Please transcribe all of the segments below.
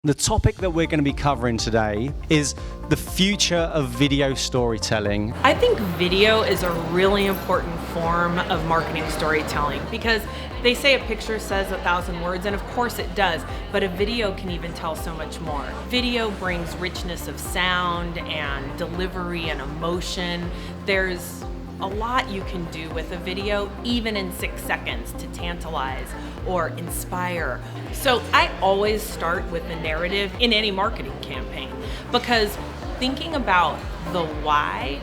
The topic that we're going to be covering today is the future of video storytelling. I think video is a really important form of marketing storytelling because they say a picture says 1,000 words, and of course it does, but a video can even tell so much more. Video brings richness of sound and delivery and emotion. There's a lot you can do with a video, even in 6 seconds, to tantalize or inspire. So I always start with the narrative in any marketing campaign, because thinking about the why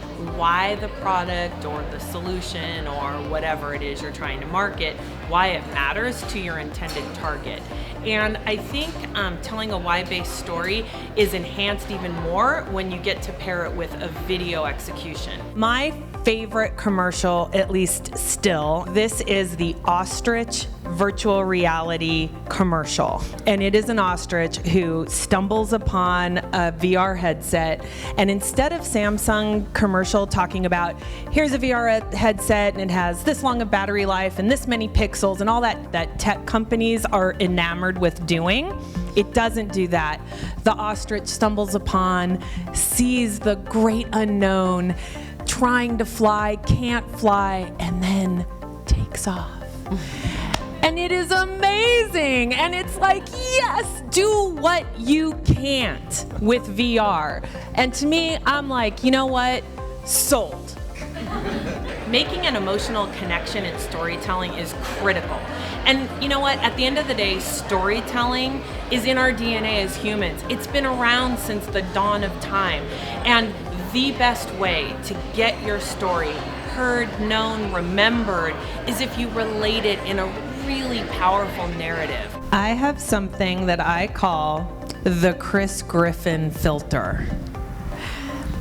the product or the solution or whatever it is you're trying to market, why it matters to your intended target. And I think telling a why-based story is enhanced even more when you get to pair it with a video execution. My favorite commercial, at least still, this is the ostrich virtual reality commercial. And it is an ostrich who stumbles upon a VR headset, and instead of Samsung commercial talking about, here's a VR headset and it has this long of battery life and this many pixels and all that tech companies are enamored with doing, it doesn't do that. The ostrich stumbles upon, sees the great unknown, trying to fly, can't fly, and then takes off. And it is amazing. And it's like, yes, do what you can't with VR. And to me, I'm like, you know what? Sold. Making an emotional connection in storytelling is critical. And you know what? At the end of the day, storytelling is in our DNA as humans. It's been around since the dawn of time. And the best way to get your story heard, known, remembered is if you relate it in a really powerful narrative. I have something that I call the Chris Griffin filter.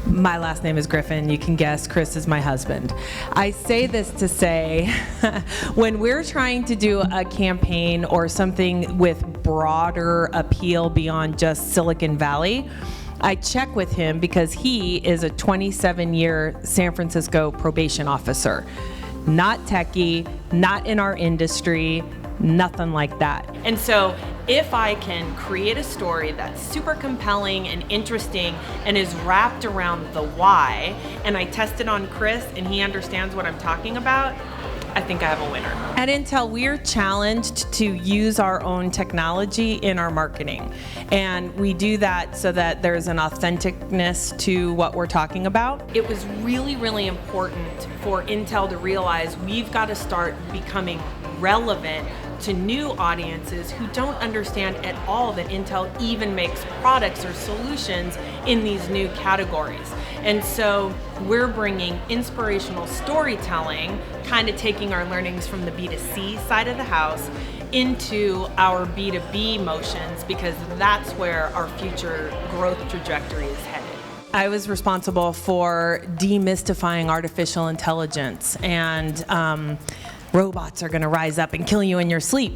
My last name is Griffin. You can guess Chris is my husband. I say this to say, when we're trying to do a campaign or something with broader appeal beyond just Silicon Valley, I check with him because he is a 27-year San Francisco probation officer. Not techie, not in our industry, nothing like that. And so if I can create a story that's super compelling and interesting and is wrapped around the why, and I test it on Chris and he understands what I'm talking about, I think I have a winner. At Intel, we're challenged to use our own technology in our marketing. And we do that so that there's an authenticness to what we're talking about. It was really, really important for Intel to realize we've got to start becoming relevant to new audiences who don't understand at all that Intel even makes products or solutions in these new categories. And so we're bringing inspirational storytelling, kind of taking our learnings from the B2C side of the house into our B2B motions, because that's where our future growth trajectory is headed. I was responsible for demystifying artificial intelligence, and robots are going to rise up and kill you in your sleep.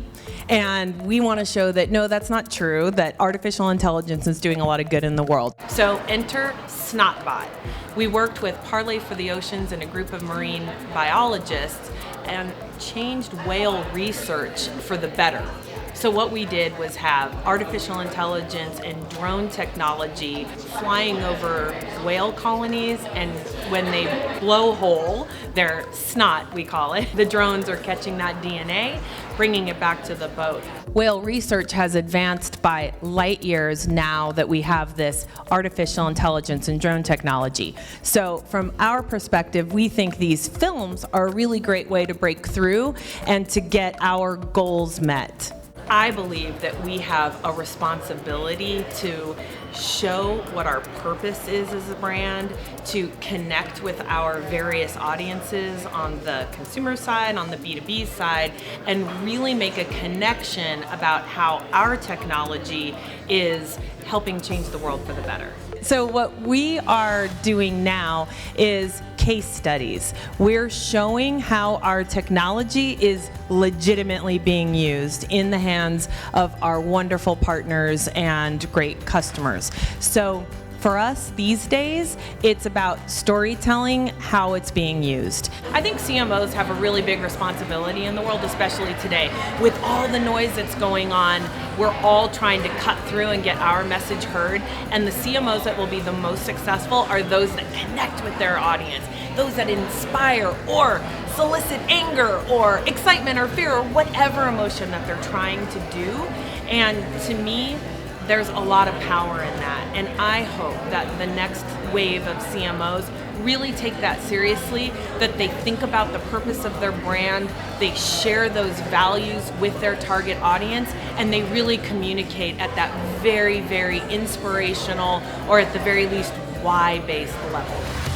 And we want to show that, no, that's not true, that artificial intelligence is doing a lot of good in the world. So enter Snotbot. We worked with Parlay for the Oceans and a group of marine biologists and changed whale research for the better. So what we did was have artificial intelligence and drone technology flying over whale colonies, and when they blow hole their snot, we call it, the drones are catching that DNA, bringing it back to the boat. Whale research has advanced by light years now that we have this artificial intelligence and drone technology. So from our perspective, we think these films are a really great way to break through and to get our goals met. I believe that we have a responsibility to show what our purpose is as a brand, to connect with our various audiences on the consumer side, on the B2B side, and really make a connection about how our technology is helping change the world for the better. So what we are doing now is case studies. We're showing how our technology is legitimately being used in the hands of our wonderful partners and great customers. So For us these days, it's about storytelling, how it's being used. I think CMOs have a really big responsibility in the world, especially today. With all the noise that's going on, we're all trying to cut through and get our message heard, and the CMOs that will be the most successful are those that connect with their audience, those that inspire or solicit anger or excitement or fear or whatever emotion that they're trying to do. And to me, there's a lot of power in that, and I hope that the next wave of CMOs really take that seriously, that they think about the purpose of their brand, they share those values with their target audience, and they really communicate at that very, very inspirational, or at the very least, why-based level.